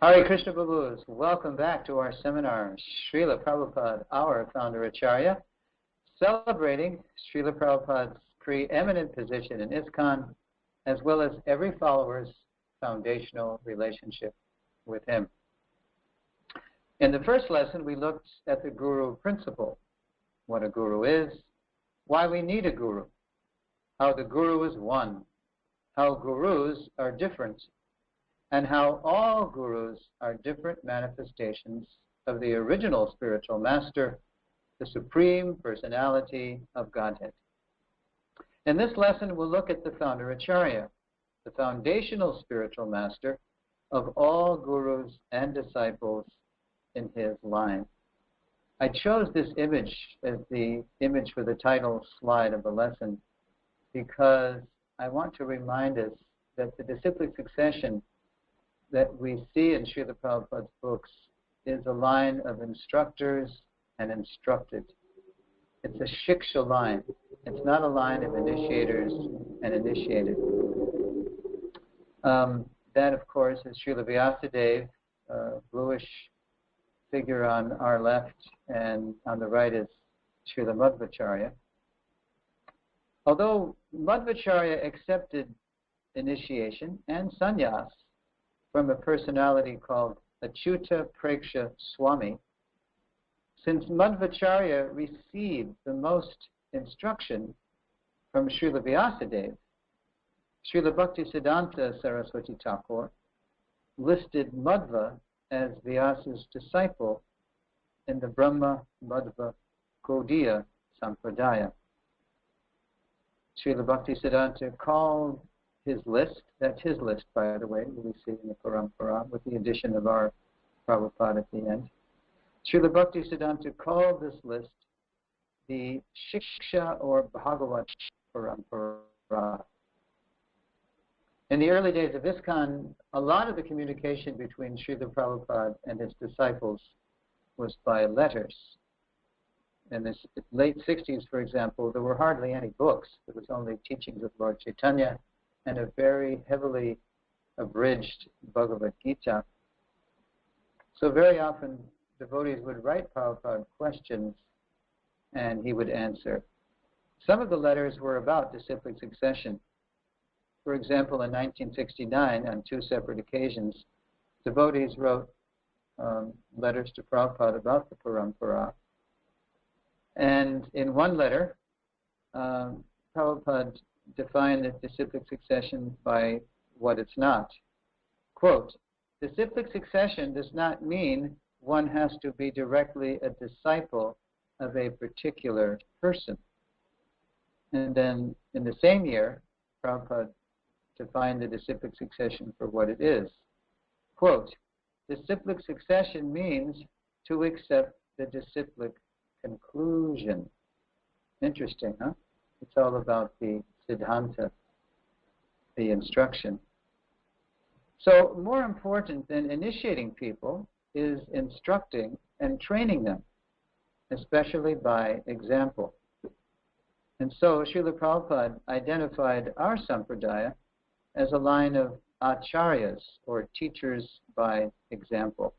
Hare Krishna Prabhus, welcome back to our seminar, Srila Prabhupada, our Founder-Acarya, celebrating Srila Prabhupada's preeminent position in ISKCON, as well as every follower's foundational relationship with him. In the first lesson, we looked at the Guru principle, what a Guru is, why we need a Guru, how the Guru is one, how Gurus are different, and how all Gurus are different manifestations of the original spiritual master, the Supreme Personality of Godhead. In this lesson, we'll look at the Founder-Acarya, the foundational spiritual master of all Gurus and disciples in his line. I chose this image as the image for the title slide of the lesson because I want to remind us that the disciplic succession that we see in Srila Prabhupada's books is a line of instructors and instructed. It's a shiksha line. It's not a line of initiators and initiated. That, of course, is Srila Vyasadeva, bluish figure on our left, and on the right is Srila Madhvacharya. Although Madhvacharya accepted initiation and sannyas from a personality called Achyuta Preksha Swami, since Madhvacharya received the most instruction from Srila Vyasadeva, Srila Bhaktisiddhanta Saraswati Thakur listed Madhva as Vyasa's disciple in the Brahma Madhva Gaudiya Sampradaya. Srila Bhaktisiddhanta called his list, that's his list, by the way, we see in the Parampara, with the addition of our Prabhupada at the end. Srila Bhaktisiddhanta called this list the Shiksha or Bhagavat Parampara. In the early days of ISKCON, a lot of the communication between Srila Prabhupada and his disciples was by letters. In the late 60s, for example, there were hardly any books. There was only teachings of Lord Chaitanya and a very heavily abridged Bhagavad Gita. So very often, devotees would write Prabhupada questions and he would answer. Some of the letters were about disciplic succession. For example, in 1969, on two separate occasions, devotees wrote letters to Prabhupada about the Parampara. And in one letter, Prabhupada defined the disciplic succession by what it's not. Quote, disciplic succession does not mean one has to be directly a disciple of a particular person. And then in the same year, Prabhupada defined the disciplic succession for what it is. Quote, disciplic succession means to accept the disciplic conclusion. Interesting, huh? It's all about the Siddhanta, the instruction. So more important than initiating people is instructing and training them, especially by example. And so Srila Prabhupada identified our sampradaya as a line of acharyas, or teachers by example.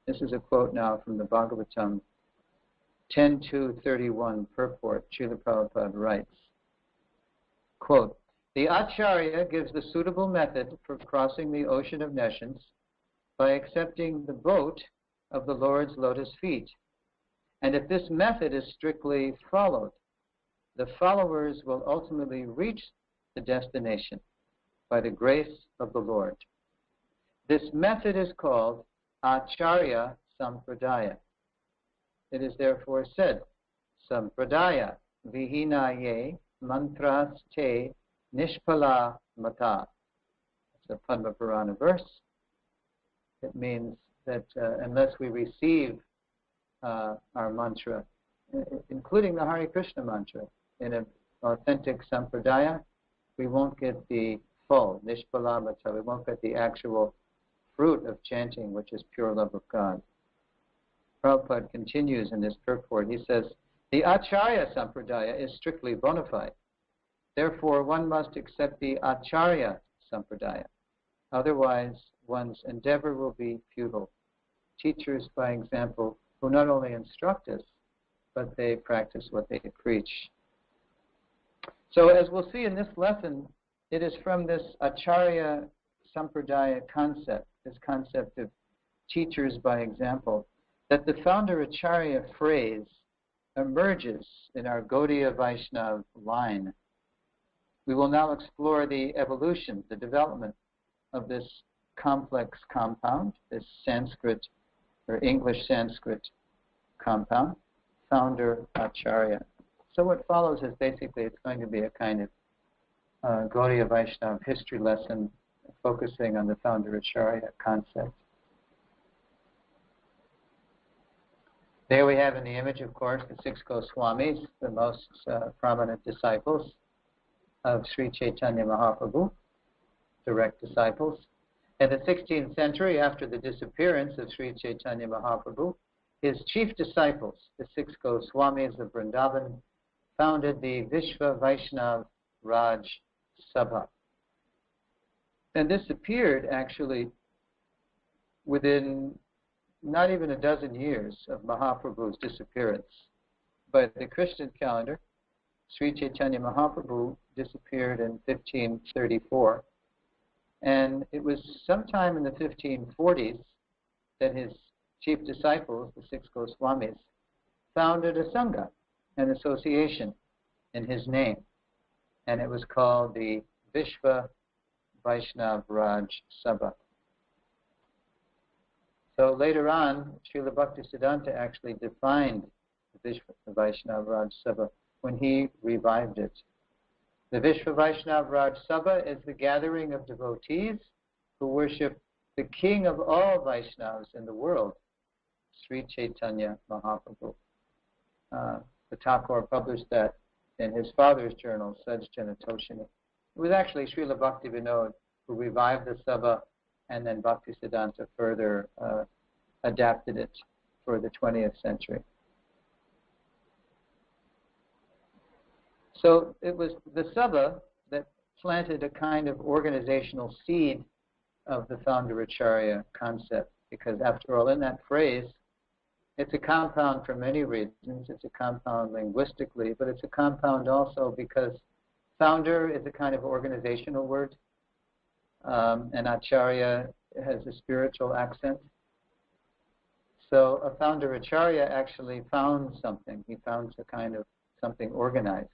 This is a quote now from the Bhagavatam 10.2.31 purport. Srila Prabhupada writes, quote, the acharya gives the suitable method for crossing the ocean of nescience by accepting the boat of the Lord's lotus feet. And if this method is strictly followed, the followers will ultimately reach the destination by the grace of the Lord. This method is called Acharya Sampradaya. It is therefore said, Sampradaya Vihinaye Mantras Te Nishpala Mata. It's a Padma Purana verse. It means that unless we receive our mantra, including the Hare Krishna mantra, in an authentic sampradaya, we won't get the full Nishpala Mata. We won't get the actual fruit of chanting, which is pure love of God. Prabhupada continues in this purport. He says, the Acharya Sampradaya is strictly bona fide. Therefore, one must accept the Acharya Sampradaya. Otherwise, one's endeavor will be futile. Teachers by example who not only instruct us, but they practice what they preach. So as we'll see in this lesson, it is from this Acharya Sampradaya concept, this concept of teachers by example, that the Founder-Acarya phrase emerges in our Gaudiya Vaishnava line. We will now explore the evolution, the development of this complex compound, this Sanskrit or English Sanskrit compound, Founder-Acarya. So what follows is basically it's going to be a kind of Gaudiya Vaishnava history lesson focusing on the Founder-Acarya concept. There we have in the image, of course, the six Goswamis, the most prominent disciples of Sri Chaitanya Mahaprabhu, direct disciples. In the 16th century, after the disappearance of Sri Chaitanya Mahaprabhu, his chief disciples, the six Goswamis of Vrindavan, founded the Vishva Vaishnav Raj Sabha. And this appeared actually within not even a dozen years of Mahaprabhu's disappearance. By the Christian calendar, Sri Chaitanya Mahaprabhu disappeared in 1534. And it was sometime in the 1540s that his chief disciples, the six Goswamis, founded a Sangha, an association in his name. And it was called the Vishva Vaishnav Raj Sabha. So later on, Srila Bhaktisiddhanta actually defined the Vishva Vaishnav Raj Sabha when he revived it. The Vishva Vaishnav Raj Sabha is the gathering of devotees who worship the king of all Vaishnavas in the world, Sri Chaitanya Mahaprabhu. The Thakur published that in his father's journal, Sajjana Toshini. It was actually Srila Bhakti Vinod who revived the Sabha, and then Bhaktisiddhanta further adapted it for the 20th century. So it was the Sabha that planted a kind of organizational seed of the Founder-Acharya concept, because after all, in that phrase, it's a compound for many reasons. It's a compound linguistically, but it's a compound also because founder is a kind of organizational word, and Acharya has a spiritual accent. So a Founder-Acharya actually found something. He found a kind of something organized.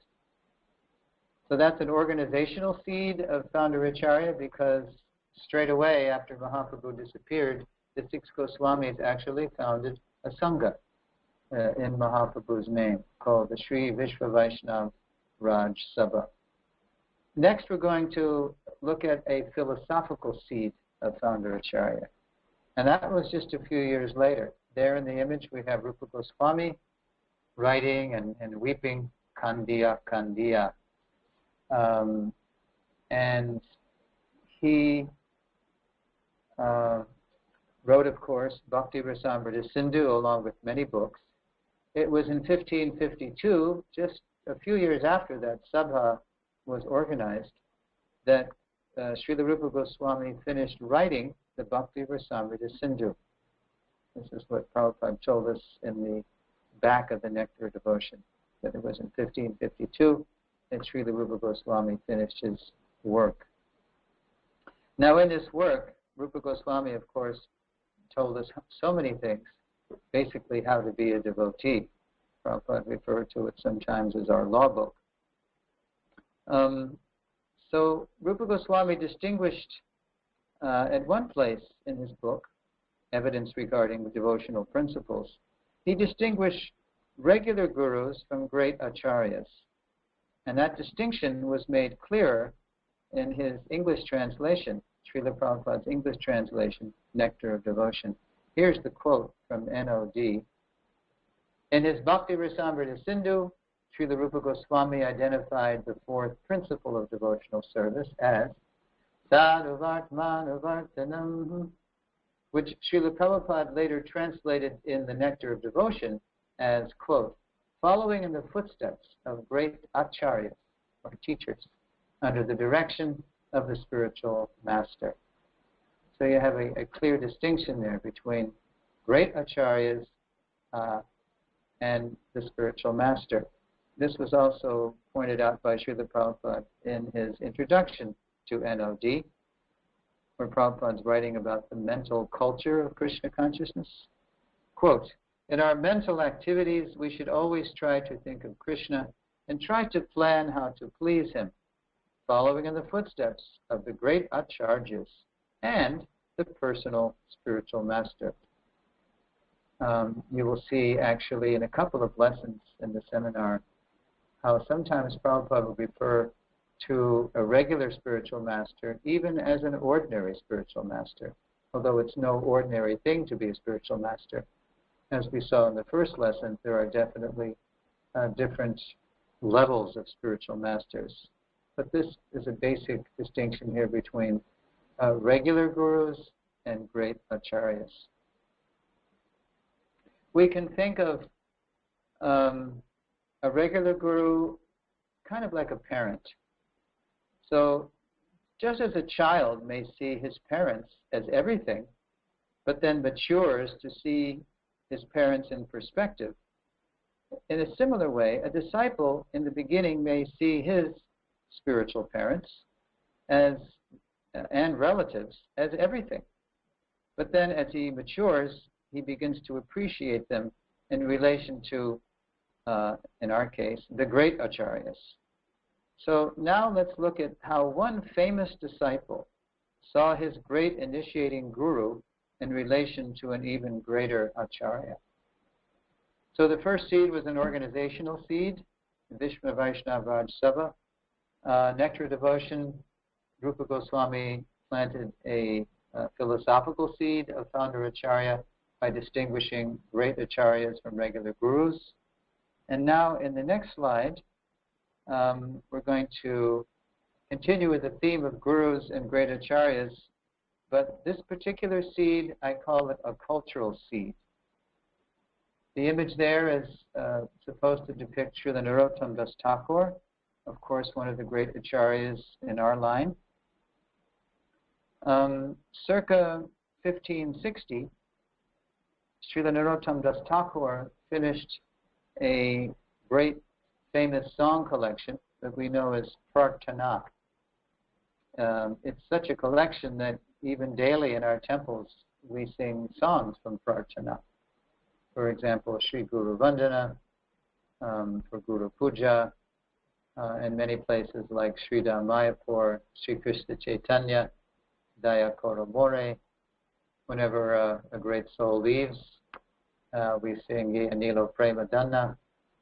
So that's an organizational seed of Founder-Acharya, because straight away after Mahaprabhu disappeared, the six Goswamis actually founded a Sangha in Mahaprabhu's name called the Sri Vishva Vaishnav Raj Sabha. Next, we're going to look at a philosophical seed of Founder-Acharya. And that was just a few years later. There in the image we have Rupa Goswami writing and weeping, Kandiya, Kandiya. And he wrote, of course, Bhakti Rasamrita Sindhu, along with many books. It was in 1552, just a few years after that Sabha was organized, that Srila Rupa Goswami finished writing the Bhakti Rasamrita Sindhu. This is what Prabhupada told us in the back of the Nectar of Devotion, that it was in 1552 that Srila Rupa Goswami finished his work. Now in this work, Rupa Goswami, of course, told us so many things, basically how to be a devotee. Prabhupada referred to it sometimes as our law book. So Rupa Goswami distinguished at one place in his book, Evidence Regarding the Devotional Principles, he distinguished regular gurus from great acharyas. And that distinction was made clearer in his English translation, Srila Prabhupada's English translation, Nectar of Devotion. Here's the quote from NOD. In his Bhakti Rasamrita Sindhu, Srila Rupa Goswami identified the fourth principle of devotional service as Sadhuvartmanuvartanam, which Srila Prabhupada later translated in the Nectar of Devotion as, quote, following in the footsteps of great acharyas, or teachers, under the direction of the spiritual master. So you have a clear distinction there between great acharyas and the spiritual master. This was also pointed out by Srila Prabhupada in his introduction to NOD, where Prabhupada is writing about the mental culture of Krishna consciousness. Quote, "In our mental activities, we should always try to think of Krishna and try to plan how to please him, following in the footsteps of the great acharyas and the personal spiritual master." You will see actually in a couple of lessons in the seminar how sometimes Prabhupada will refer to a regular spiritual master even as an ordinary spiritual master, although it's no ordinary thing to be a spiritual master. As we saw in the first lesson, there are definitely different levels of spiritual masters. But this is a basic distinction here between regular gurus and great acharyas. We can think of a regular guru kind of like a parent. So just as a child may see his parents as everything, but then matures to see his parents in perspective, in a similar way, a disciple in the beginning may see his spiritual parents and relatives as everything. But then as he matures, he begins to appreciate them in relation to, in our case, the great acharyas. So now let's look at how one famous disciple saw his great initiating guru in relation to an even greater acharya. So the first seed was an organizational seed, Vishnu Vaishnava Raj Sabha. Nectar Devotion, Rupa Goswami planted a philosophical seed of Founder-Acarya by distinguishing great acharyas from regular gurus. And now in the next slide, we're going to continue with the theme of gurus and great acharyas, but this particular seed, I call it a cultural seed. The image there is supposed to depict Srila Narottam Das Thakur, of course one of the great acharyas in our line. Circa 1560, Srila Narottam Das Thakur finished a great famous song collection that we know as Prarthana. It's such a collection that even daily in our temples we sing songs from Prarthana. For example, Sri Guru Vandana, for Guru Puja, and many places like Sri Mayapur, Sri Krishna Chaitanya, Daya Koromore. Whenever a great soul leaves, we sing Ye Anilo Prema Dhanna.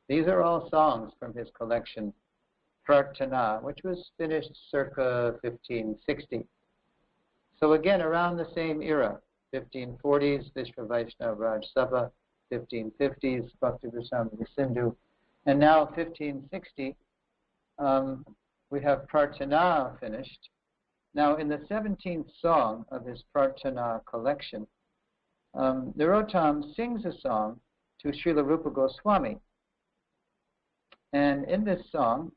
These are all songs from his collection, Prarthana, which was finished circa 1560. So again, around the same era, 1540s, Vishnu Vaishnava Raj Sabha, 1550s, Bhakti Rasamrita Sindhu, and now 1560, we have Prarthana finished. Now in the 17th song of his Prarthana collection, Narottam sings a song to Srila Rupa Goswami. And in this song,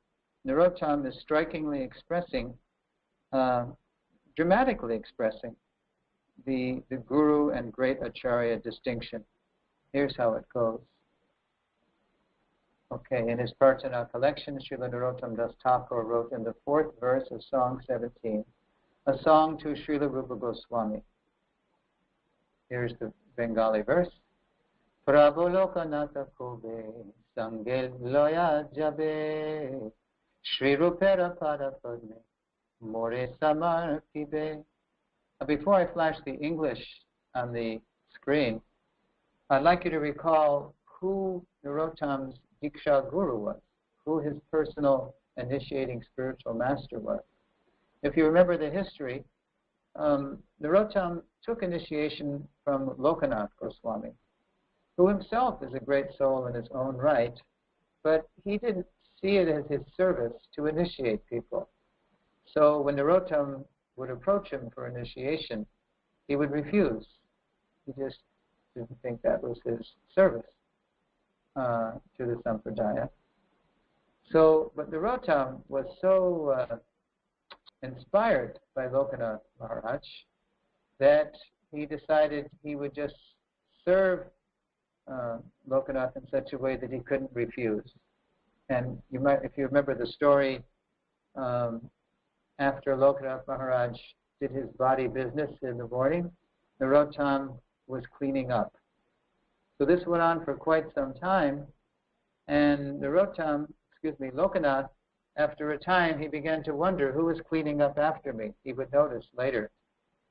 Narottam is strikingly expressing, dramatically expressing the Guru and Great Acharya distinction. Here's how it goes. Okay, in his Prarthana collection, Srila Narottam Das Thakur wrote in the 4th verse of Song 17, a song to Srila Rupa Goswami. Here's the Bengali verse. Prabhu Lokanatha Kobe, Sangel Loya Jabe, Shri Rupera Parapadme, More Samar Kibe. Before I flash the English on the screen, I'd like you to recall who Narottam's Diksha Guru was, who his personal initiating spiritual master was. If you remember the history, Narottam took initiation from Lokanath Goswami, who himself is a great soul in his own right, but he didn't see it as his service to initiate people. So when Narottam would approach him for initiation, he would refuse. He just didn't think that was his service to the Sampradaya. So, but Narottam was so inspired by Lokanath Maharaj that he decided he would just serve Lokanath in such a way that he couldn't refuse. And you might, if you remember the story, after Lokanath Maharaj did his body business in the morning, Narottam was cleaning up. So this went on for quite some time, and Lokanath, after a time, he began to wonder who was cleaning up after me. He would notice later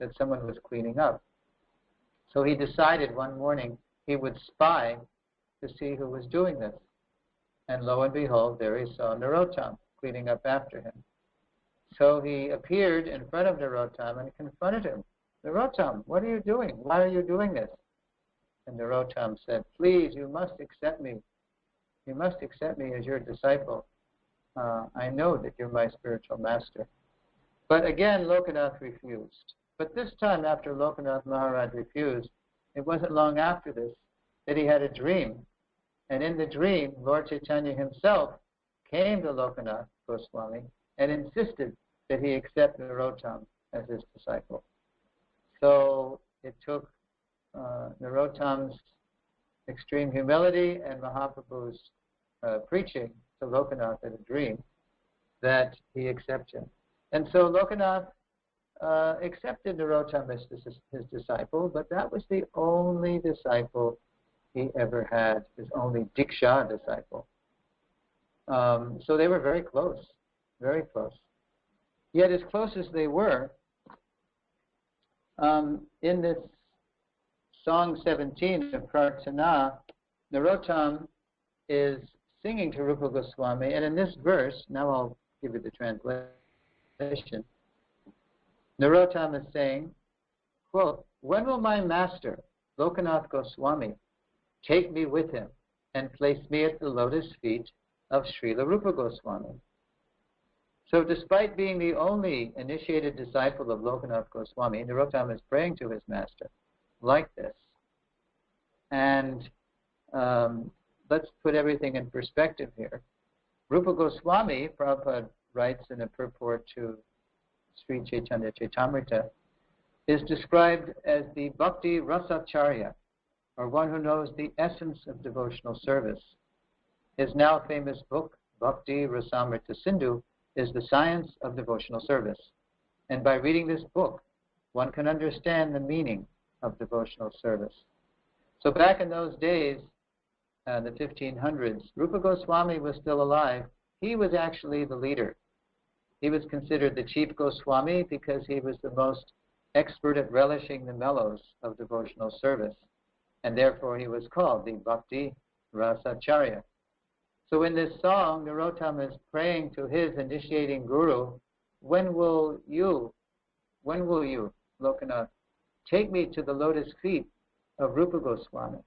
that someone was cleaning up. So he decided one morning he would spy to see who was doing this. And lo and behold, there he saw Narottam cleaning up after him. So he appeared in front of Narottam and confronted him. Narottam, what are you doing? Why are you doing this? And Narottam said, please, you must accept me. You must accept me as your disciple. I know that you're my spiritual master. But again, Lokanath refused. But this time, after Lokanath Maharaj refused, it wasn't long after this that he had a dream. And in the dream, Lord Chaitanya himself came to Lokanath Goswami and insisted that he accept Narottam as his disciple. So it took Narottam's extreme humility and Mahaprabhu's preaching to Lokanath in a dream that he accepted him. And so Lokanath accepted Narottam as his disciple, but that was the only disciple he ever had, his only Diksha disciple. So they were very close, very close. Yet as close as they were, in this Song 17 of Prarthana, Narottam is singing to Rupa Goswami, and in this verse, now I'll give you the translation, Narottam is saying, quote, when will my master, Lokanath Goswami, take me with him and place me at the lotus feet of Srila Rupa Goswami? So despite being the only initiated disciple of Lokanath Goswami, Narottam is praying to his master like this. And let's put everything in perspective here. Rupa Goswami, Prabhupada writes in a purport to Sri Chaitanya Chaitamrita, is described as the Bhakti Rasacharya, or one who knows the essence of devotional service. His now famous book, Bhakti Rasamrita Sindhu, is the science of devotional service. And by reading this book, one can understand the meaning of devotional service. So back in those days, the 1500s, Rupa Goswami was still alive. He was actually the leader. He was considered the chief Goswami because he was the most expert at relishing the mellows of devotional service. And therefore he was called the Bhakti Rasacharya. So in this song, Narottam is praying to his initiating guru, when will you, Lokanath, take me to the lotus feet of Rupa Goswami?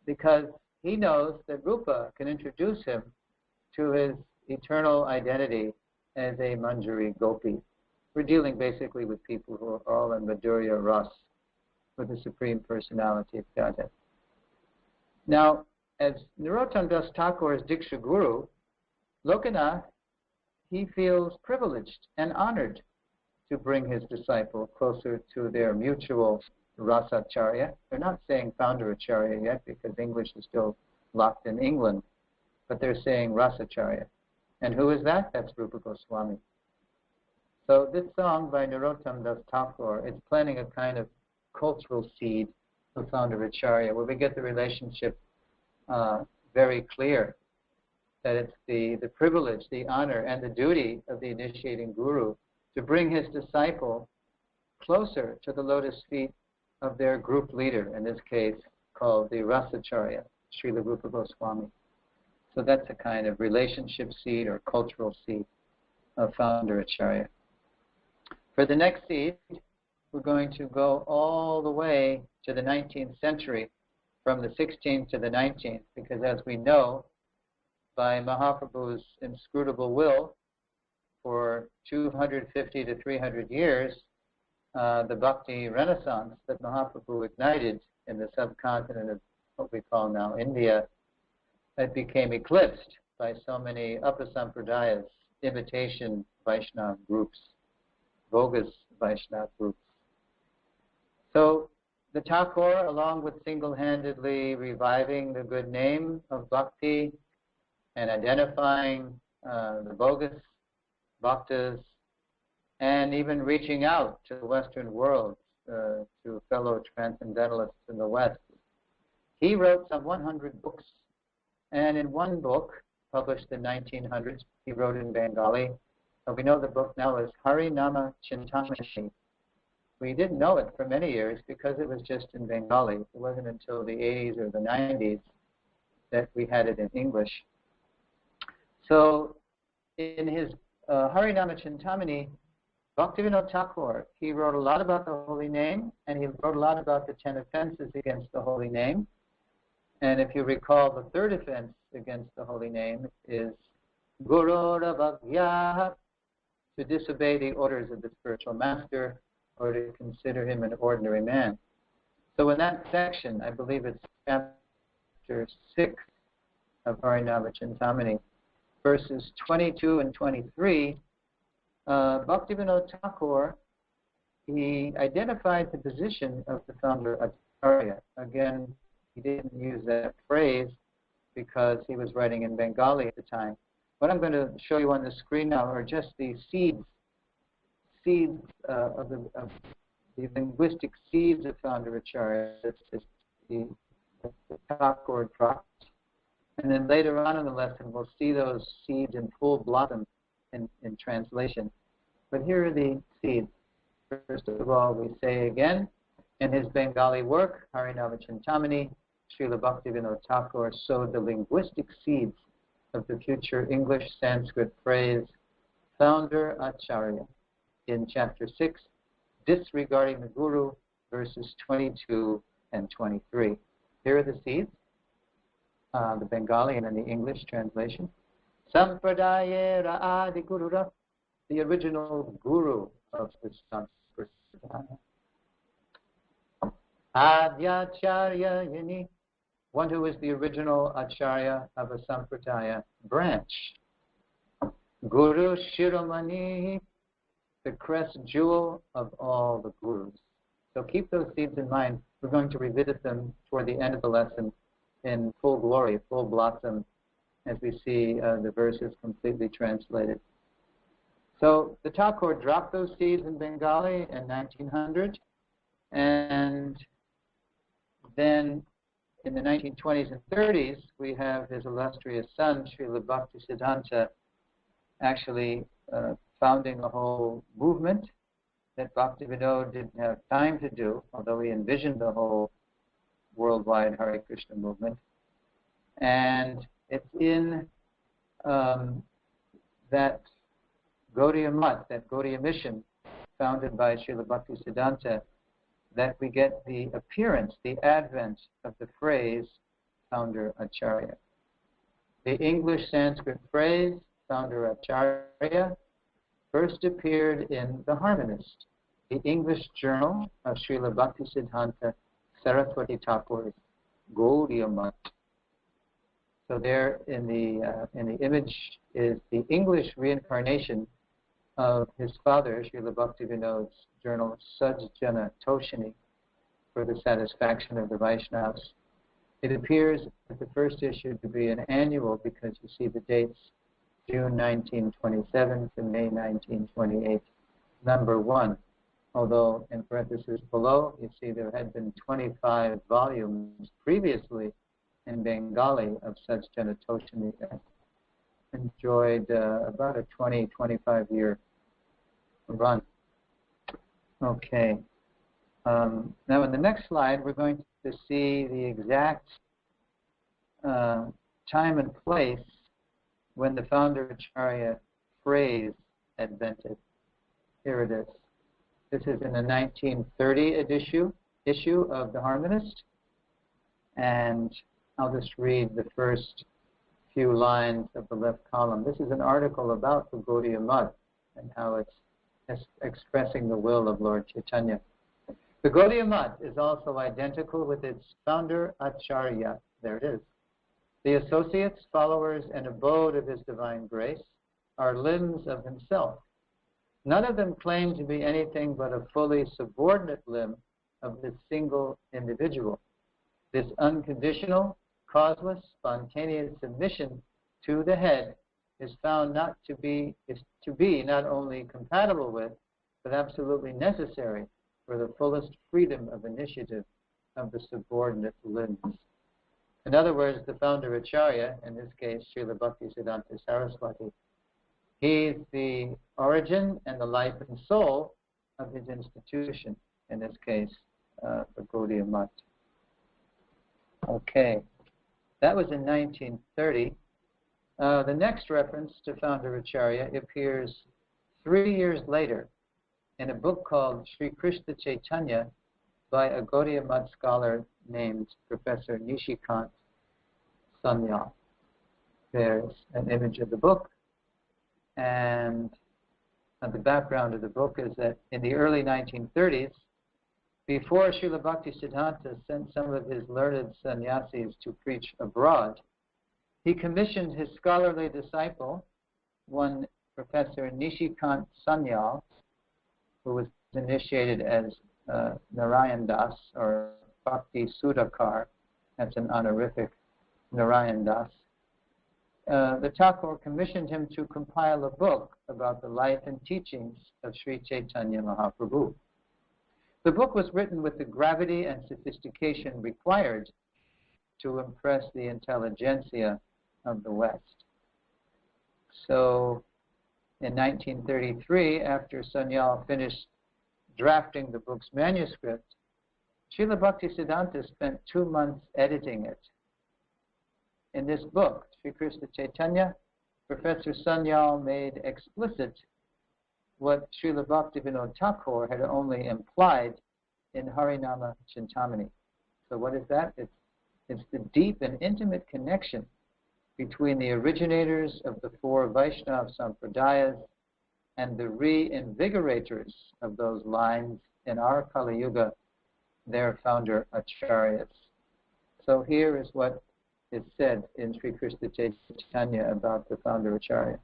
Because he knows that Rupa can introduce him to his eternal identity as a Manjari Gopi. We're dealing basically with people who are all in Madhurya Ras, with the Supreme Personality of Godhead. Now, as Narottam Das Thakur's Diksha Guru, Lokanath, he feels privileged and honored to bring his disciple closer to their mutual Rasacharya. They're not saying Founder-Acharya yet because English is still locked in England, but they're saying Rasacharya. And who is that? That's Rupa Goswami. So this song by Narottam Das Thakur is planting a kind of cultural seed of Founder-Acharya, where we get the relationship very clear, that it's the privilege, the honor, and the duty of the initiating guru to bring his disciple closer to the lotus feet of their group leader, in this case called the Rasacharya, Srila Rupa Goswami. So that's a kind of relationship seed or cultural seed of Founder-Acharya. For the next seed, we're going to go all the way to the 19th century, from the 16th to the 19th, because as we know, by Mahaprabhu's inscrutable will, for 250 to 300 years, the Bhakti Renaissance that Mahaprabhu ignited in the subcontinent of what we call now India, it became eclipsed by so many Upasampradayas, imitation Vaishnava groups, bogus Vaishnava groups. So the Thakur, along with single-handedly reviving the good name of bhakti and identifying the bogus bhaktas, and even reaching out to the Western world, to fellow transcendentalists in the West, he wrote some 100 books. And in one book, published in 1900s, he wrote in Bengali. So we know the book now is Harinama Chintamani. We didn't know it for many years because it was just in Bengali. It wasn't until the 80s or the 90s that we had it in English. So in his Harinama Chintamani, Bhaktivinoda Thakur, he wrote a lot about the holy name, and he wrote a lot about the 10 offenses against the holy name. And if you recall, the third offense against the holy name is Gururabhagya, to disobey the orders of the spiritual master or to consider him an ordinary man. So in that section, I believe it's chapter 6 of Harinama Chintamani, verses 22 and 23, Bhaktivinoda Thakur, he identified the position of the Founder-Acarya. Again, he didn't use that phrase because he was writing in Bengali at the time. What I'm going to show you on the screen now are just the seeds of the linguistic seeds of Founder-Acarya. It's the Thakur dropped. And then later on in the lesson, we'll see those seeds in full blossom in translation. But here are the seeds. First of all, we say again, in his Bengali work, Harinama Chintamani, Srila Bhaktivinoda Thakur sowed the linguistic seeds of the future English-Sanskrit phrase Founder-Acarya in chapter 6, disregarding the Guru, verses 22 and 23. Here are the seeds, the Bengali and then the English translation. Sampradaya Adi Gurura, the original guru of the Sanskrit. Adyacharya Yini, one who is the original acharya of a sampradaya branch. Guru Shiromani, the crest jewel of all the gurus. So keep those seeds in mind. We're going to revisit them toward the end of the lesson in full glory, full blossom, as we see the verses completely translated. So the Thakur dropped those seeds in Bengali in 1900, and then in the 1920s and 30s, we have his illustrious son, Srila Bhaktisiddhanta, actually founding a whole movement that Bhaktivinoda didn't have time to do, although he envisioned the whole worldwide Hare Krishna movement. And it's in that Gaudiya Math, that Gaudiya mission, founded by Srila Bhaktisiddhanta, that we get the appearance, the advent of the phrase Founder-Acarya. The English-Sanskrit phrase Founder-Acarya first appeared in The Harmonist, the English journal of Srila Bhaktisiddhanta Saraswati Thakur's Gaudiya Math. So there in the image is the English reincarnation of his father, Srila Bhaktivinoda's journal Sajjana Toshini, for the satisfaction of the Vaishnavas. It appears that the first issue to be an annual because you see the dates June 1927 to May 1928, number 1. Although in parentheses below, you see there had been 25 volumes previously in Bengali of Sajjana Toshini that enjoyed about a 20-25 year run. Okay. Now in the next slide, we're going to see the exact time and place when the Founder-Acarya phrase advented. Here it is. This is in the 1930 issue of The Harmonist, and I'll just read the first few lines of the left column. This is an article about the Gaudiya Math and how it's expressing the will of Lord Chaitanya. The Gaudiya Math is also identical with its founder Acharya. There it is. The associates, followers, and abode of his divine grace are limbs of himself. None of them claim to be anything but a fully subordinate limb of this single individual. This unconditional, causeless, spontaneous submission to the head is found to be not only compatible with, but absolutely necessary for the fullest freedom of initiative of the subordinate limbs. In other words, the Founder-Acarya, in this case, Srila Bhaktisiddhanta Saraswati, he's the origin and the life and soul of his institution, in this case, the Gaudiya Math. Okay, that was in 1930. The next reference to Founder-Acarya appears 3 years later in a book called Sri Krishna Chaitanya by a Gaudiya Math scholar named Professor Nishikant Sanyal. There's an image of the book, and the background of the book is that in the early 1930s, before Srila Bhaktisiddhanta sent some of his learned sannyasis to preach abroad, he commissioned his scholarly disciple, one Professor Nishikant Sanyal, who was initiated as Narayan Das, or Bhakti Sudhakar. That's an honorific Narayan Das. The Thakur commissioned him to compile a book about the life and teachings of Sri Chaitanya Mahaprabhu. The book was written with the gravity and sophistication required to impress the intelligentsia of the West. So, in 1933, after Sanyal finished drafting the book's manuscript, Srila Bhaktisiddhanta spent 2 months editing it. In this book, Sri Krishna Chaitanya, Professor Sanyal made explicit what Srila Bhaktivinoda Thakur had only implied in Harinama Chintamani. So what is that? It's the deep and intimate connection between the originators of the 4 Vaishnava Sampradayas and the reinvigorators of those lines in our Kali Yuga, their Founder-Acaryas. So here is what is said in Sri Krishna Chaitanya about the Founder-Acarya.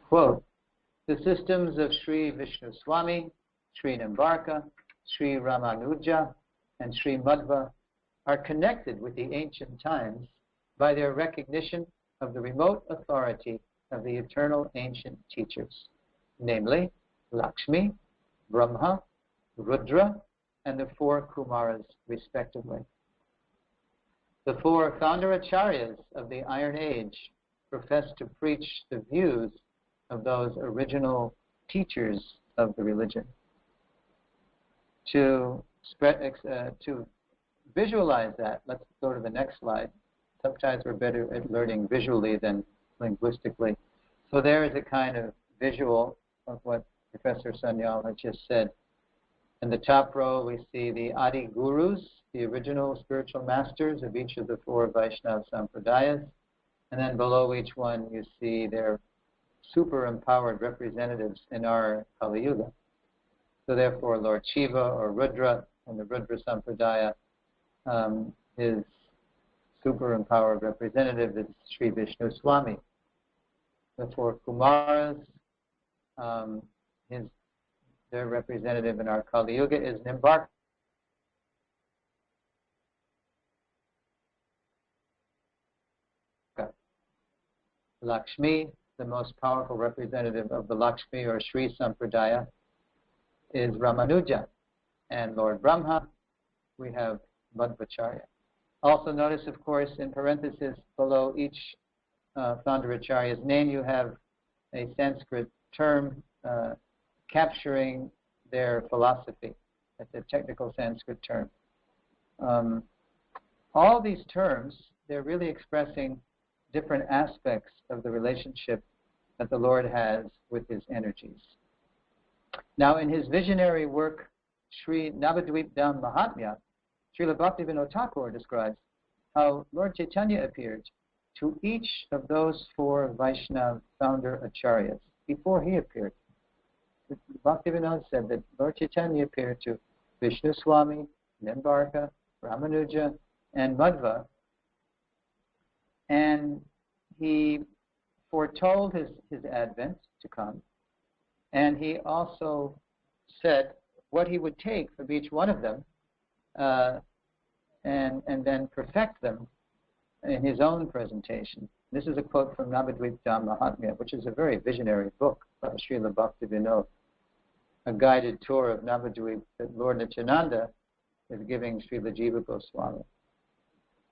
Quote, the systems of Sri Vishnu Swami, Sri Nimbarka, Sri Ramanuja, and Sri Madhva are connected with the ancient times by their recognition of the remote authority of the eternal ancient teachers, namely Lakshmi, Brahma, Rudra, and the 4 Kumaras, respectively. The 4 Founder-Acaryas of the Iron Age profess to preach the views of those original teachers of the religion. To visualize that, let's go to the next slide. Sometimes we're better at learning visually than linguistically. So there is a kind of visual of what Professor Sanyal had just said. In the top row, we see the Adi Gurus, the original spiritual masters of each of the 4 Vaishnava Sampradayas. And then below each one, you see their super empowered representatives in our Kali Yuga. So therefore, Lord Shiva or Rudra in the Rudra Sampradaya, his super empowered representative is Sri Vishnu Swami. The 4 Kumaras, their representative in our Kali Yuga is Nimbarka. Lakshmi, the most powerful representative of the Lakshmi or Sri Sampradaya, is Ramanuja. And Lord Brahma, we have Madhvacharya. Also notice, of course, in parenthesis below each Founder-Acharya's name, you have a Sanskrit term capturing their philosophy. That's a technical Sanskrit term. All these terms, they're really expressing different aspects of the relationship that the Lord has with his energies. Now, in his visionary work, Sri Navadvip Dham Mahatmya, Srila Bhaktivinoda Thakur describes how Lord Chaitanya appeared to each of those 4 Vaishnava Founder-Acaryas before he appeared. Bhaktivinoda said that Lord Chaitanya appeared to Vishnu Swami, Nimbarka, Ramanuja, and Madhva, and he foretold his advent to come, And he also said what he would take from each one of them and then perfect them in his own presentation. This is a quote from Navadvipam Mahatmya, which is a very visionary book by Srila Bhaktivinoda, a guided tour of Navadvip that Lord Nityananda is giving Srila Jiva Goswami.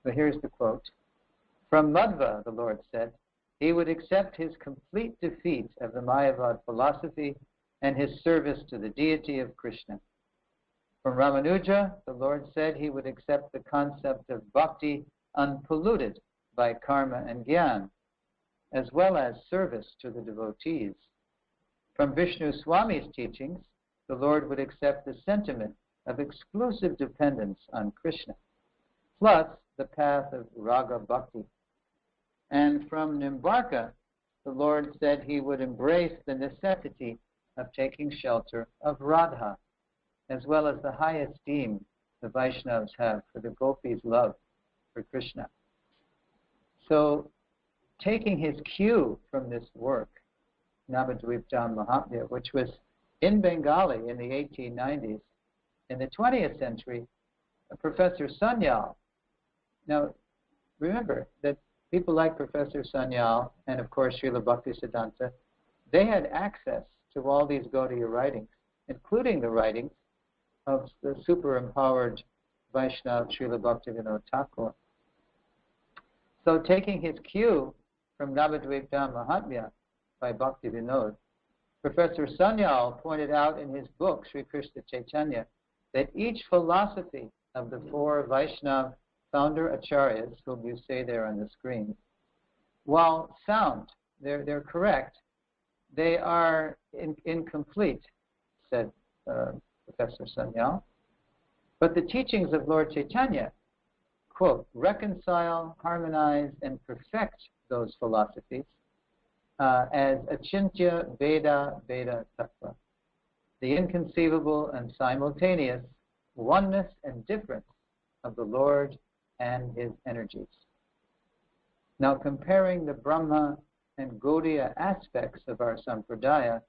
But here's the quote. From Madhva, the Lord said, he would accept his complete defeat of the Mayavad philosophy and his service to the deity of Krishna. From Ramanuja, the Lord said he would accept the concept of bhakti unpolluted by karma and jnana, as well as service to the devotees. From Vishnu Swami's teachings, the Lord would accept the sentiment of exclusive dependence on Krishna, plus the path of raga bhakti. And from Nimbarka, the Lord said he would embrace the necessity of taking shelter of Radha, as well as the high esteem the Vaishnavas have for the gopis' love for Krishna. So, taking his cue from this work, Navadvipam Mahatmya, which was in Bengali in the 1890s, in the 20th century, Professor Sanyal. Now, remember that people like Professor Sanyal and, of course, Srila Bhaktisiddhanta, they had access to all these Gaudiya writings, including the writings of the super-empowered Vaishnava Srila Bhaktivinoda Thakur. So taking his cue from Navadvipam Mahatmya by Bhaktivinoda, Professor Sanyal pointed out in his book, Sri Krishna Chaitanya, that each philosophy of the four Vaishnava Founder-Acaryas, whom you see there on the screen, while sound, they're correct, they are incomplete, said Professor Sanyal. But the teachings of Lord Chaitanya, quote, reconcile, harmonize, and perfect those philosophies as achintya Veda Veda Tattva, the inconceivable and simultaneous oneness and difference of the Lord and his energies. Now, comparing the Brahma and Gaudiya aspects of our Sampradaya,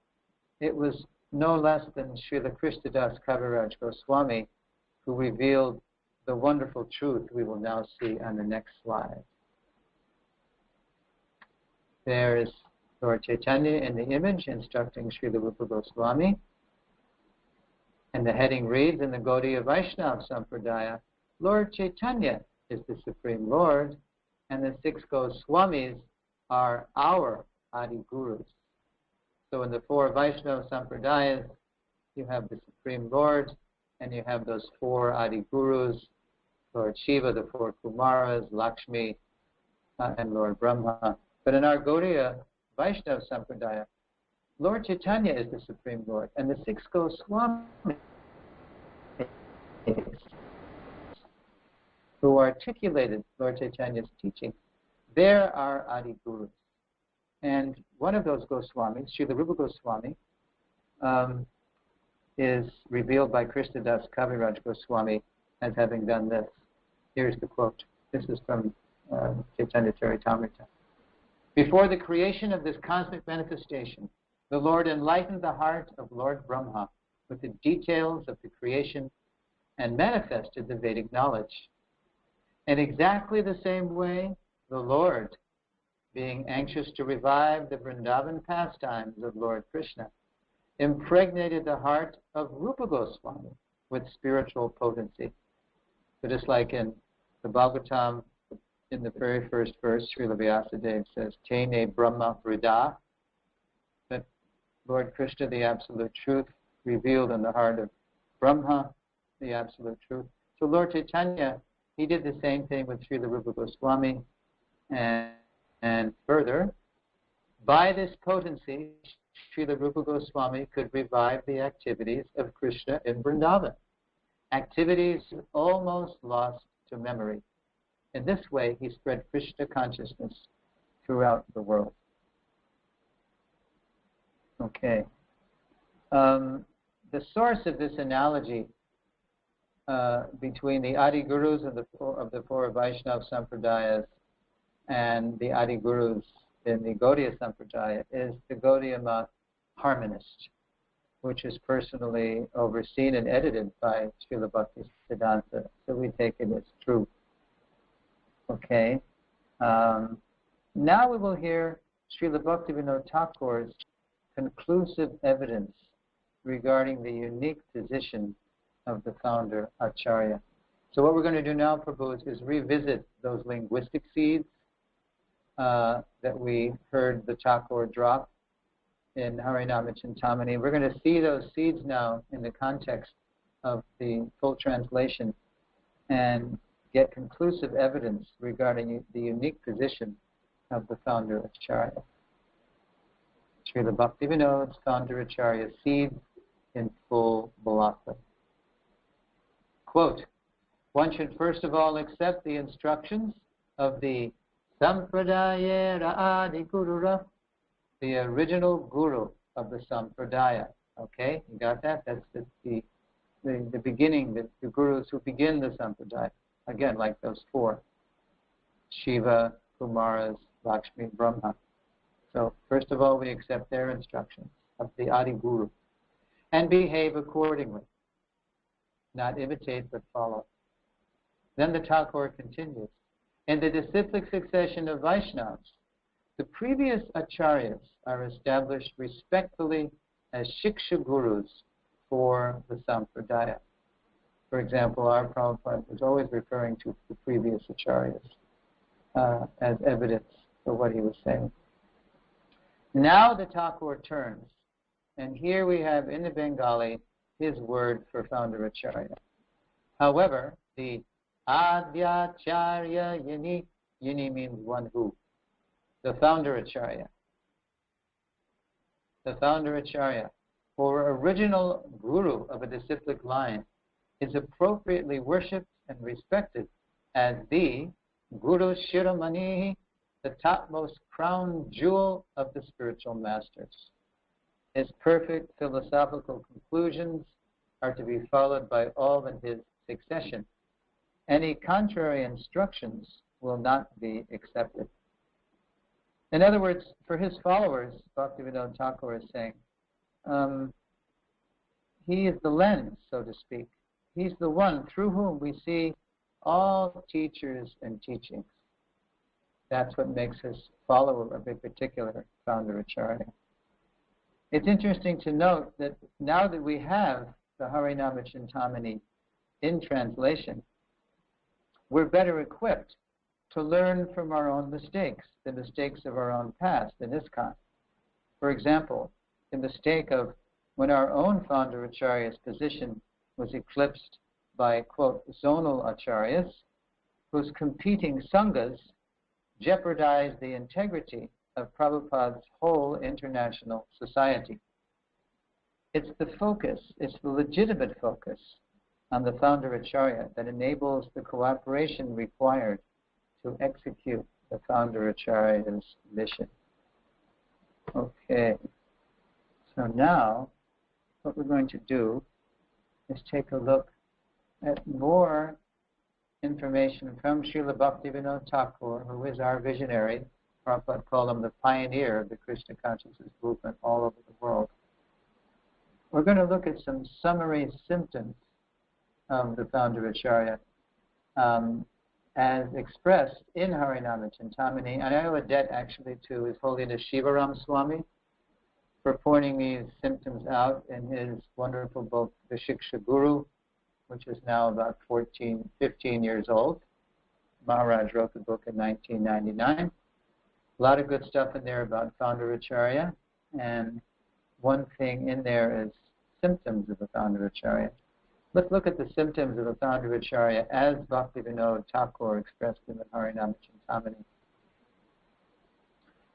it was no less than Srila Krishnadas Kaviraj Goswami who revealed the wonderful truth we will now see on the next slide. There is Lord Chaitanya in the image instructing Srila Rupa Goswami, and the heading reads, in the Gaudiya Vaishnava Sampradaya, Lord Chaitanya is the Supreme Lord, and the six Goswamis are our Adi Gurus. So in the four Vaishnava Sampradayas, you have the Supreme Lord, and you have those four Adi Gurus, Lord Shiva, the four Kumaras, Lakshmi, and Lord Brahma. But in our Gaudiya Vaishnava Sampradaya, Lord Chaitanya is the Supreme Lord, and the six Goswamis who articulated Lord Chaitanya's teaching, there are Adi Gurus. And one of those Goswamis, Srila Rupa Goswami, is revealed by Krishnadas Kaviraj Goswami as having done this. Here's the quote. This is from Chaitanya Charitamrita. Before the creation of this cosmic manifestation, the Lord enlightened the heart of Lord Brahma with the details of the creation and manifested the Vedic knowledge. In exactly the same way, the Lord, being anxious to revive the Vrindavan pastimes of Lord Krishna, impregnated the heart of Rupa Goswami with spiritual potency. So just like in the Bhagavatam, in the very first verse, Srila Vyasadeva says, Tene Brahma Vrida, that Lord Krishna, the Absolute Truth, revealed in the heart of Brahma, the Absolute Truth. So Lord Chaitanya, he did the same thing with Srila Rupa Goswami, and further, by this potency, Srila Rupa Goswami could revive the activities of Krishna in Vrindavan, activities almost lost to memory. In this way, he spread Krishna consciousness throughout the world. Okay. The source of this analogy between the Adi Gurus of the four Vaishnava Sampradayas and the Adi Gurus in the Gaudiya Sampradaya is the Gaudiya Math harmonist. which is personally overseen and edited by Srila Bhaktisiddhanta. So we take it as true. Okay. Now we will hear Srila Bhaktivinoda Thakur's conclusive evidence regarding the unique position of the Founder-Acarya. So what we're going to do now, Prabhu, is revisit those linguistic seeds that we heard the Thakur drop in Harinama Chintamani. We're going to see those seeds now in the context of the full translation and get conclusive evidence regarding the unique position of the Founder-Acarya. Srila Bhaktivinoda's Founder-Acarya seeds in full blossom. Quote, one should first of all accept the instructions of the Sampradaya Adi Gurura, the original guru of the Sampradaya. Okay, you got that? That's the beginning, the gurus who begin the Sampradaya. Again, like those four, Shiva, Kumaras, Lakshmi, Brahma. So first of all, we accept their instructions of the Adi Guru and behave accordingly. Not imitate, but follow. Then the Thakur continues. In the disciplic succession of Vaishnavas, the previous acharyas are established respectfully as shiksha gurus for the Sampradaya. For example, our Prabhupada was always referring to the previous acharyas as evidence for what he was saying. Now the Thakur turns, and here we have in the Bengali his word for Founder-Acarya. However, the Adyacharya Yini, Yini means one who, the Founder-Acarya. The Founder-Acharya, or original guru of a disciplic line, is appropriately worshipped and respected as the Guru Shiromani, the topmost crown jewel of the spiritual masters. His perfect philosophical conclusions are to be followed by all in his succession. Any contrary instructions will not be accepted. In other words, for his followers, Bhaktivinoda Thakur is saying, he is the lens, so to speak. He's the one through whom we see all teachers and teachings. That's what makes us follower of a particular Founder-Acharya. It's interesting to note that now that we have the Harinama Chintamani in translation, we're better equipped to learn from our own mistakes, the mistakes of our own past in ISKCON. For example, the mistake of when our own Founder-Acharya's position was eclipsed by, quote, zonal acharyas, whose competing sanghas jeopardized the integrity of Prabhupada's whole international society. It's the focus, it's the legitimate focus on the Founder-Acharya that enables the cooperation required to execute the Founder-Acharya's mission. Okay, so now what we're going to do is take a look at more information from Srila Bhaktivinoda Thakur, who is our visionary. Prabhupada called him the pioneer of the Krishna consciousness movement all over the world. We're going to look at some summary symptoms of the Founder-Acharya as expressed in Harinama Chintamani. And I owe a debt actually to His Holiness Shivaram Swami for pointing these symptoms out in his wonderful book, The Shiksha Guru, which is now about 15 years old. Maharaj wrote the book in 1999. A lot of good stuff in there about Founder-Acharya, and one thing in there is symptoms of the Founder-Acharya. Let's look at the symptoms of the Founder-Acharya as Bhaktivinoda Thakur expressed in the Harinama Chintamani.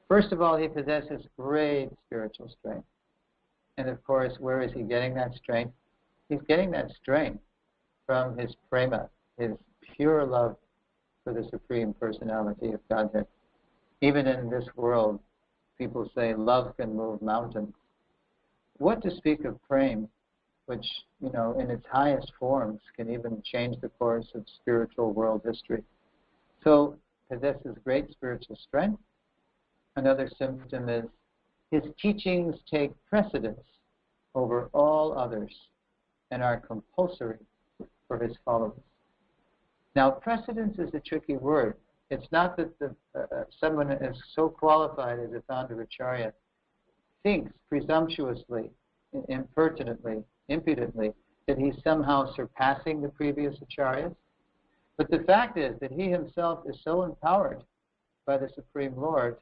First of all, he possesses great spiritual strength. And of course, where is he getting that strength? He's getting that strength from his prema, his pure love for the Supreme Personality of Godhead. Even in this world, people say love can move mountains. What to speak of prema, which, in its highest forms can even change the course of spiritual world history. So, possesses great spiritual strength. Another symptom is his teachings take precedence over all others and are compulsory for his followers. Now, precedence is a tricky word. It's not that someone is so qualified as a Founder-Acharya thinks presumptuously, impertinently, impudently, that he's somehow surpassing the previous acharyas. But the fact is that he himself is so empowered by the Supreme Lord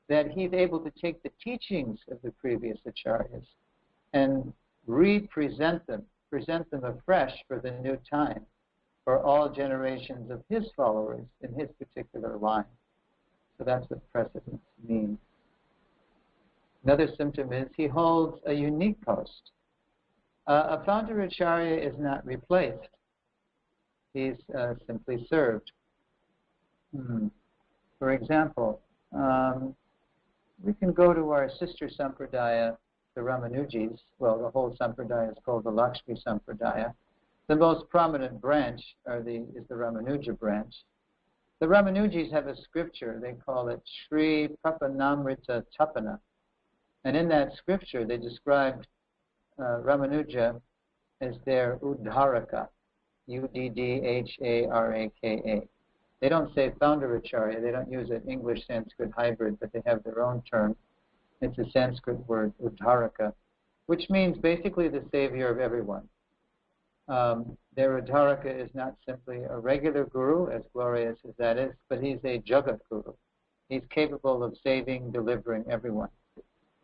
that he's able to take the teachings of the previous acharyas and present them afresh for the new time, for all generations of his followers in his particular line. So that's what precedence means. Another symptom is he holds a unique post. A Founder-Acharya is not replaced. He's simply served. For example, we can go to our sister Sampradaya, the Ramanujis. Well, the whole Sampradaya is called the Lakshmi Sampradaya. The most prominent branch is the Ramanuja branch. The Ramanujis have a scripture. They call it Sri Prapanamrita Tapana. And in that scripture, they described Ramanuja as their Uddharaka, Uddharaka. They don't say Founder-Acharya. They don't use an English-Sanskrit hybrid, but they have their own term. It's a Sanskrit word, Uddharaka, which means basically the savior of everyone. Their Uddharaka is not simply a regular guru, as glorious as that is, but he's a Jagat Guru. He's capable of saving, delivering everyone.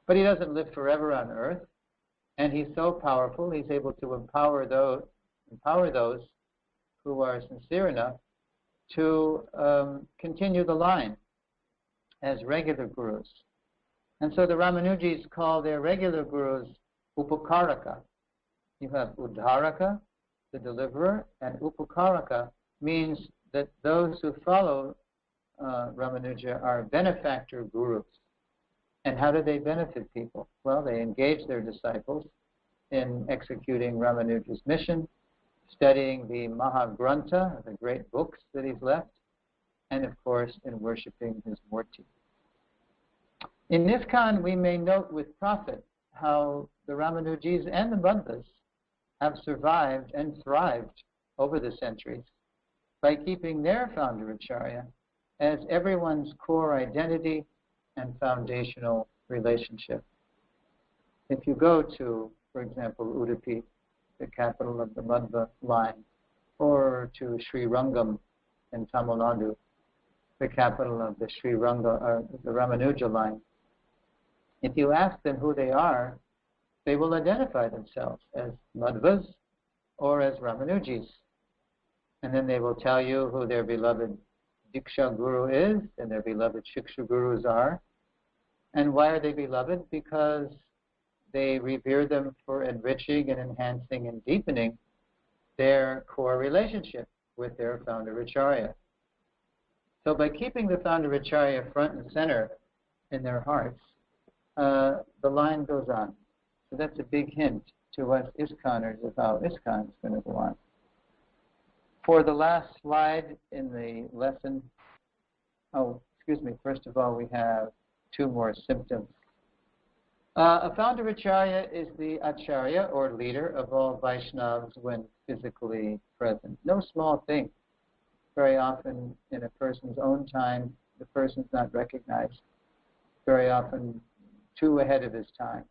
But he doesn't live forever on earth, and he's so powerful, he's able to empower those who are sincere enough to continue the line as regular gurus. And so the Ramanujis call their regular gurus Upakaraka. You have Uddharaka, the deliverer, and Upakaraka means that those who follow Ramanuja are benefactor gurus. And how do they benefit people? Well, they engage their disciples in executing Ramanuja's mission, studying the Mahagrantha, the great books that he's left, and of course in worshipping his Murti. In ISKCON, we may note with profit how the Ramanujis and the Madhvas have survived and thrived over the centuries by keeping their Founder-Acharya as everyone's core identity and foundational relationship. If you go to, for example, Udupi, the capital of the Madhva line, or to Sri Rangam in Tamil Nadu, the capital of the the Ramanuja line, if you ask them who they are, they will identify themselves as Madhvas or as Ramanujis. And then they will tell you who their beloved Diksha Guru is and their beloved Shiksha Gurus are. And why are they beloved? Because they revere them for enriching and enhancing and deepening their core relationship with their Founder-Acharya. So by keeping the Founder-Acharya front and center in their hearts, the line goes on. So that's a big hint to us ISKCONers of how ISKCON is going to go on. For the last slide in the lesson, first of all, we have two more symptoms. A Founder-Acharya is the Acharya or leader of all Vaishnavas when physically present. No small thing. Very often in a person's own time, the person's not recognized. Very often too ahead of his time.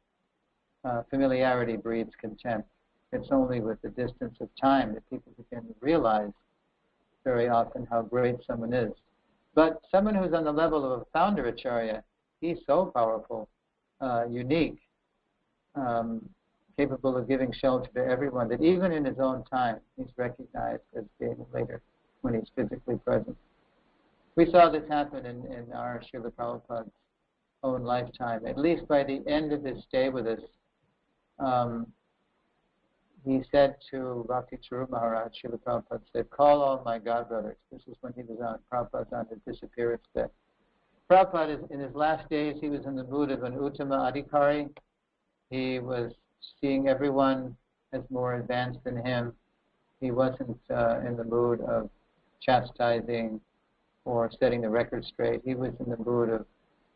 Familiarity breeds contempt. It's only with the distance of time that people begin to realize very often how great someone is. But someone who's on the level of a Founder-Acharya, he's so powerful, unique, capable of giving shelter to everyone, that even in his own time, he's recognized as being a leader when he's physically present. We saw this happen in our Srila Prabhupada's own lifetime. At least by the end of his stay with us, he said to Bhakti Charu Maharaj, Srila Prabhupada said, "Call all my godbrothers." This is when he was on Prabhupada's on his disappearance day. Prabhupada, in his last days, he was in the mood of an Uttama Adhikari. He was seeing everyone as more advanced than him. He wasn't in the mood of chastising or setting the record straight. He was in the mood of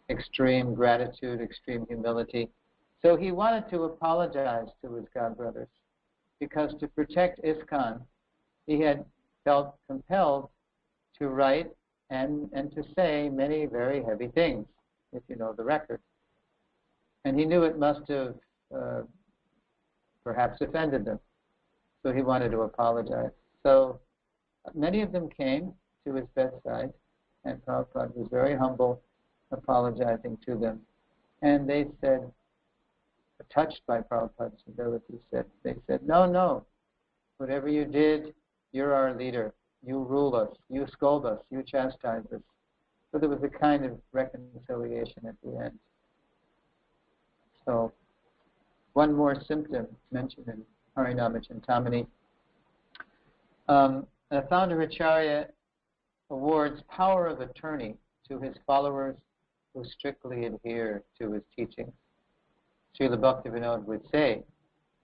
extreme gratitude, extreme humility. So he wanted to apologize to his godbrothers because to protect ISKCON, he had felt compelled to write and to say many very heavy things, if you know the record. And he knew it must have perhaps offended them. So he wanted to apologize. So many of them came to his bedside, and Prabhupada was very humble, apologizing to them. And they said, touched by Prabhupada's civility, they said, no, whatever you did, you're our leader. You rule us, you scold us, you chastise us. So there was a kind of reconciliation at the end. So one more symptom mentioned in Harinama Chintamani. The Founder-Acharya awards power of attorney to his followers who strictly adhere to his teachings. Srila Bhaktivinoda would say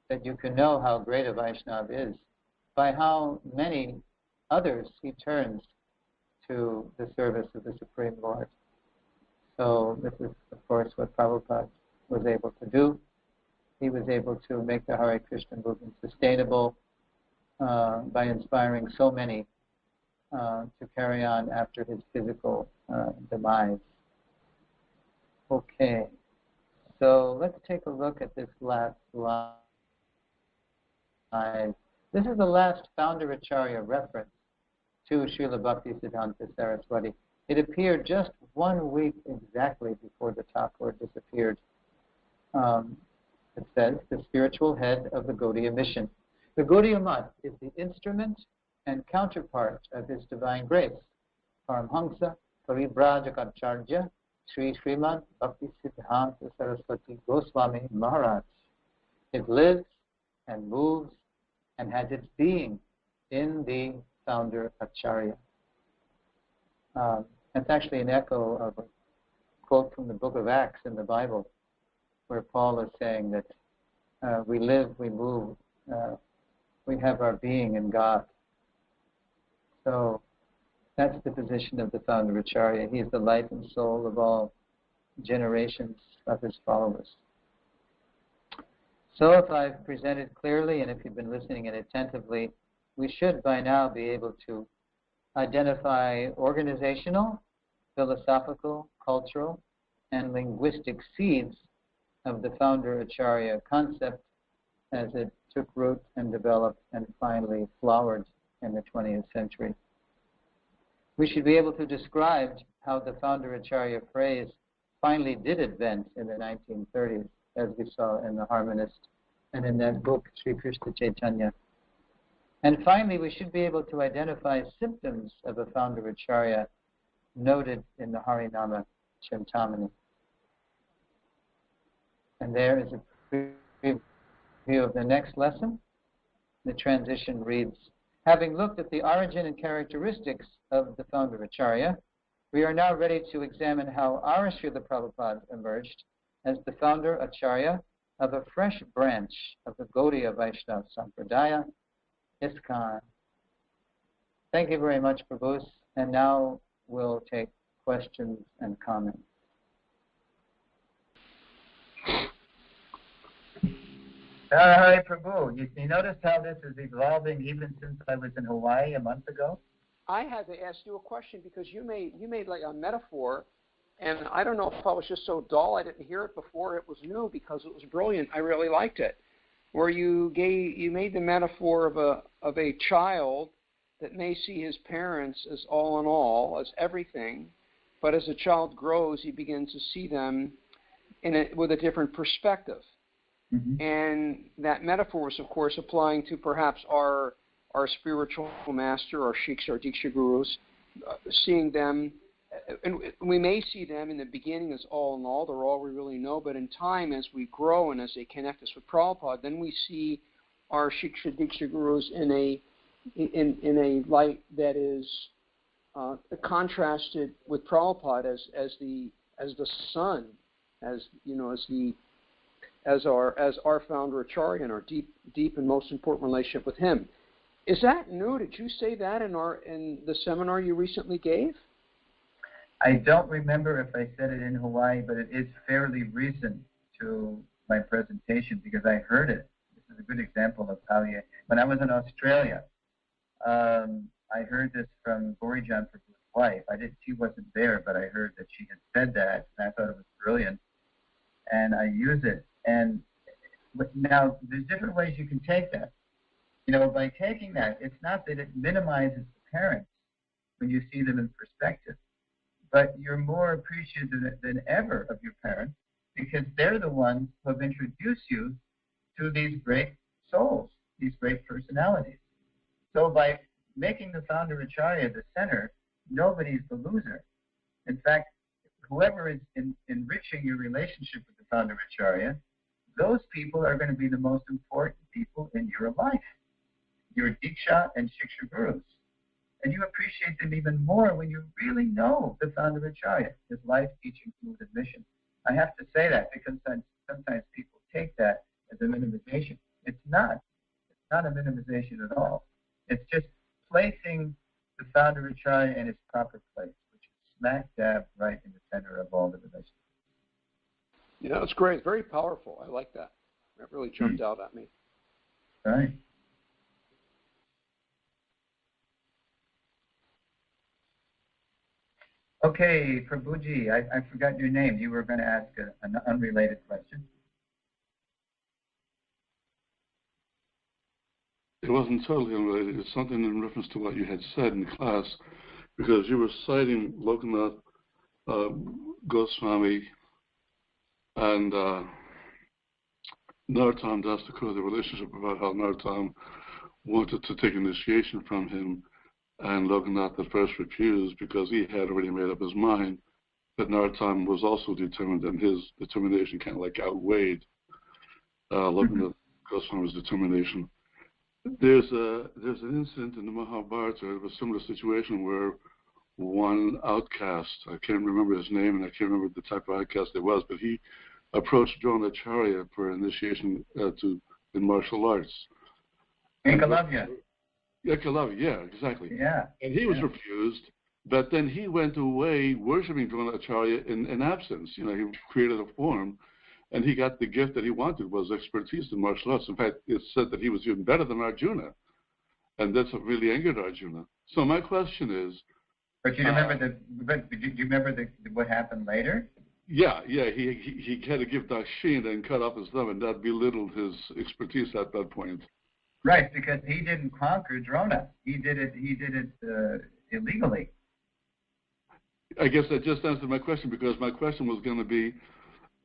that you can know how great a Vaishnava is by how many others he turns to the service of the Supreme Lord. So this is, of course, what Prabhupada was able to do. He was able to make the Hare Krishna movement sustainable by inspiring so many to carry on after his physical demise. Okay, so let's take a look at this last slide. This is the last Founder-Acharya reference to Srila Bhaktisiddhanta Saraswati. It appeared just 1 week exactly before the Thakur disappeared. It says, the spiritual head of the Gaudiya mission. The Gaudiya Math is the instrument and counterpart of His Divine Grace, Paramhamsa Parivrajakacarya Sri Srimad Bhaktisiddhanta Saraswati Goswami Maharaj. It lives and moves and has its being in the Founder-Acharya. That's actually an echo of a quote from the book of Acts in the Bible, where Paul is saying that we live, we move, we have our being in God. So that's the position of the Founder-Acharya. He is the life and soul of all generations of his followers. So if I've presented clearly, and if you've been listening and attentively, we should by now be able to identify organizational, philosophical, cultural, and linguistic seeds of the Founder-Acharya concept as it took root and developed and finally flowered in the 20th century. We should be able to describe how the Founder-Acharya phrase finally did advance in the 1930s, as we saw in The Harmonist and in that book, Sri Krishna Chaitanya. And finally, we should be able to identify symptoms of a Founder-Acharya noted in the Harinama Chintamani. And there is a preview of the next lesson. The transition reads, having looked at the origin and characteristics of the Founder-Acharya, we are now ready to examine how our Srila Prabhupada emerged as the Founder-Acharya of a fresh branch of the Gaudiya Vaishnava Sampradaya, ISKCON. Thank you very much, Prabhu. And now we'll take questions and comments. Hare Prabhu, you notice how this is evolving even since I was in Hawaii a month ago? I had to ask you a question because you made like a metaphor, and I don't know if I was just so dull I didn't hear it before. It was new because it was brilliant. I really liked it. Where you made the metaphor of a child that may see his parents as all in all, as everything, but as a child grows, he begins to see them with a different perspective. Mm-hmm. And that metaphor was, of course, applying to perhaps our spiritual master, our shiks, our diksha gurus, seeing them, and we may see them in the beginning as all in all, they're all we really know, but in time, as we grow and as they connect us with Prabhupada, then we see our shiksha diksha gurus in a light that is contrasted with Prabhupada as the son, as our Founder-Acharya and our deep and most important relationship with him. Is that new? Did you say that in the seminar you recently gave? I don't remember if I said it in Hawaii, but it is fairly recent to my presentation because I heard it. This is a good example of how you, when I was in Australia, I heard this from Gorijan Prabhu's wife. She wasn't there, but I heard that she had said that, and I thought it was brilliant. And I use it. And now, there's different ways you can take that. By taking that, it's not that it minimizes the parents when you see them in perspective, but you're more appreciative than ever of your parents because they're the ones who have introduced you to these great souls, these great personalities. So by making the Founder-Acarya the center, nobody's the loser. In fact, whoever is enriching your relationship with the Founder-Acarya, those people are going to be the most important people in your life, your Diksha and Shiksha Gurus. And you appreciate them even more when you really know the Founder-Acarya, his life, teaching, food, and mission. I have to say that because sometimes people take that as a minimization. It's not. It's not a minimization at all. It's just placing the Founder-Acarya in its proper place, which is smack dab right in the center of all the relationships. Yeah, that's great. Very powerful. I like that. That really jumped out at me. Right. Okay, Prabhuji, I forgot your name. You were going to ask an unrelated question. It wasn't totally unrelated. It's something in reference to what you had said in class, because you were citing Lokanath Goswami and Narottam Das Thakur, the relationship about how Narottam wanted to take initiation from him, and Lokanath at first refused because he had already made up his mind that Narottam was also determined, and his determination kind of like outweighed Lokanath Goswami's determination. There's an incident in the Mahabharata of a similar situation where one outcast, I can't remember his name and I can't remember the type of outcast it was, but he approached Dronacharya for initiation in martial arts. Ekalavya. Ekalavya, yeah, exactly. Yeah. And he was refused, but then he went away worshiping Dronacharya in absence. He created a form, and he got the gift that he wanted, was expertise in martial arts. In fact, it's said that he was even better than Arjuna, and that's what really angered Arjuna. So my question is... But you remember do you remember what happened later? Yeah, he had to give Dakshin and cut off his thumb, and that belittled his expertise at that point. Right, because he didn't conquer Drona. He did it illegally. I guess that just answered my question, because my question was going to be,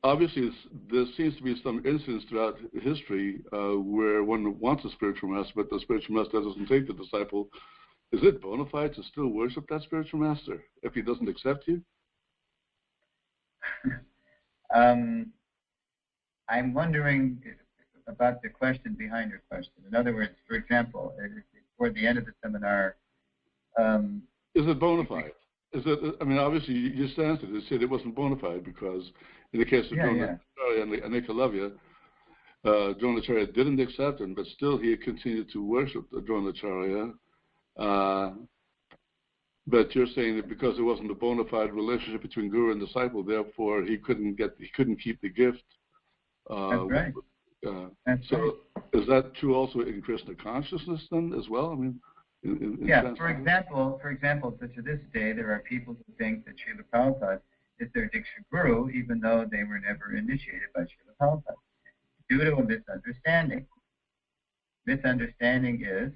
obviously there seems to be some incidents throughout history where one wants a spiritual master, but the spiritual master doesn't take the disciple. Is it bona fide to still worship that spiritual master if he doesn't accept you? I'm wondering about the question behind your question. In other words, for example, toward the end of the seminar... is it bona fide? Obviously, you just answered it. You said it wasn't bona fide because in the case of Dronacharya and Ekalavya, Dronacharya didn't accept him, but still he continued to worship the Dronacharya. But you're saying that because it wasn't a bona fide relationship between guru and disciple, therefore he couldn't keep the gift. That's right. So is that true also in Krishna consciousness then as well? For example, to this day, there are people who think that Srila Prabhupada is their Diksha Guru, even though they were never initiated by Srila Prabhupada, due to a misunderstanding. Misunderstanding is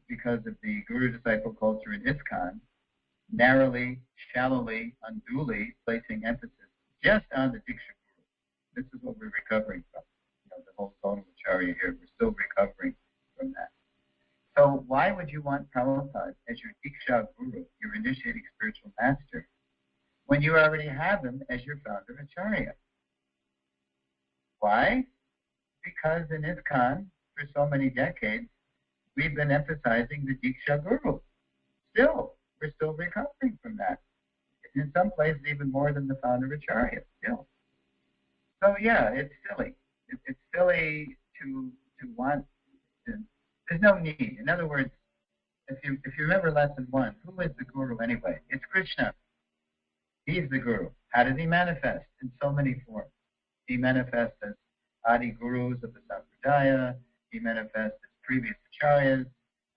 because of the guru-disciple culture in ISKCON, narrowly, shallowly, unduly placing emphasis just on the Diksha Guru. This is what we're recovering from. The whole Tonal-Acharya here, we're still recovering from that. So why would you want Prabhupada as your Diksha Guru, your initiating spiritual master, when you already have him as your Founder-Acharya? Why? Because in ISKCON, for so many decades, we've been emphasizing the Diksha Guru. We're still recovering from that. In some places, even more than the Founder-Acharya, still. So yeah, it's silly. It's silly to want to... There's no need. In other words, if you remember lesson 1, who is the Guru anyway? It's Krishna. He's the Guru. How does he manifest? In so many forms. He manifests as Adi Gurus of the Sampradaya. He manifests as previous acharyas,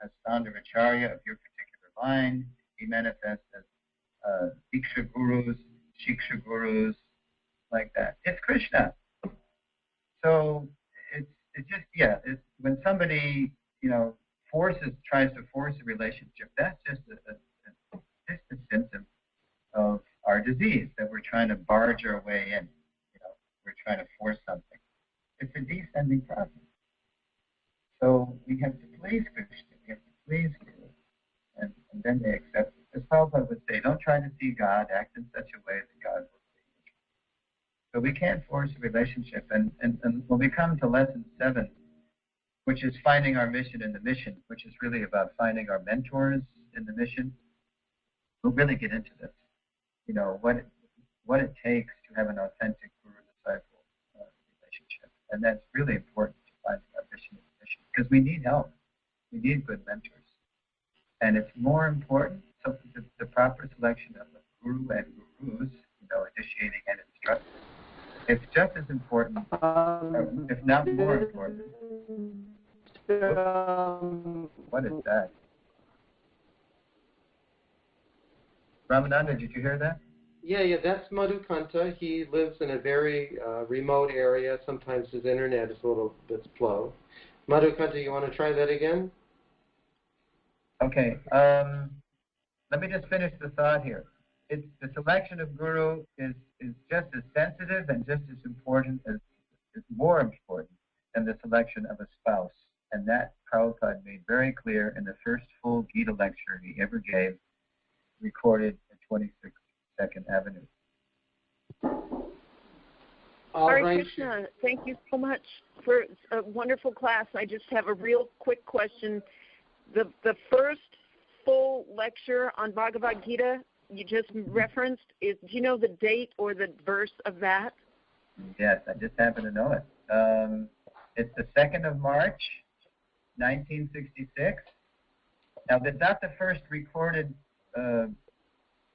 as Founder-Acarya of your particular line. He manifests as Diksha Gurus, Shiksha Gurus, like that. It's Krishna. So it's just, it's, when somebody, tries to force a relationship, that's just a symptom of our disease, that we're trying to barge our way in. We're trying to force something. It's a descending process. So we have to please Krishna, we have to please Guru, and then they accept it. As Prabhupada would say, don't try to see God, act in such a way that God will see you. So we can't force a relationship. And when we come to lesson 7, which is finding our mission in the mission, which is really about finding our mentors in the mission, we'll really get into this. What it takes to have an authentic guru-disciple relationship. And that's really important to finding our mission in the mission, because we need help. We need good mentors. And it's more important, so the proper selection of a guru and gurus, initiating and instructing, it's just as important, if not more important. What is that? Ramananda, did you hear that? Yeah, that's Madhukanta. He lives in a very remote area. Sometimes his internet is a little bit slow. Madhukanta, you want to try that again? Okay. Let me just finish the thought here. The selection of guru is just as sensitive and just as important is more important than the selection of a spouse. And that Prabhupada made very clear in the first full Gita lecture he ever gave, recorded at 22nd Avenue. Hare Krishna, thank you so much for a wonderful class. I just have a real quick question. The first full lecture on Bhagavad Gita you just referenced, do you know the date or the verse of that? Yes, I just happen to know it. It's the 2nd of March, 1966. Now, that's not the first recorded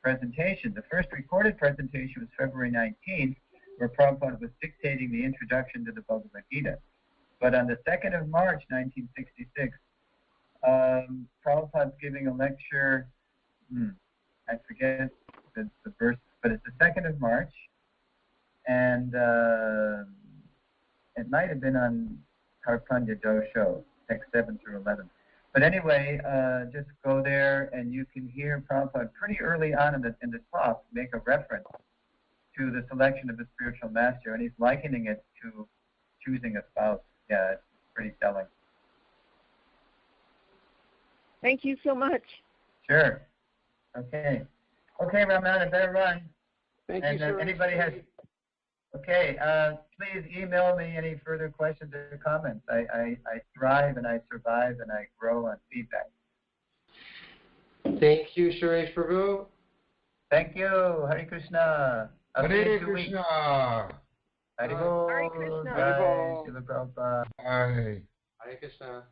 presentation. The first recorded presentation was February 19th, where Prabhupada was dictating the introduction to the Bhagavad Gita. But on the 2nd of March, 1966, Prabhupada's giving a lecture, I forget the verse, but it's the 2nd of March, and it might have been on Karpanya Dosho, text 7 through 11. But anyway, just go there and you can hear Prabhupada pretty early on in the talk make a reference to the selection of the spiritual master, and he's likening it to choosing a spouse. Yeah, it's pretty telling. Thank you so much. Sure. Okay, Raman, I better run. Thank you, sir. Anybody has... Okay, please email me any further questions or comments. I thrive and I survive and I grow on feedback. Thank you, Suresh Prabhu. Thank you. Hare Krishna. Hare Krishna. Hare Krishna. Hare Krishna. Jai Srila Prabhupada. Bye. Hare Krishna.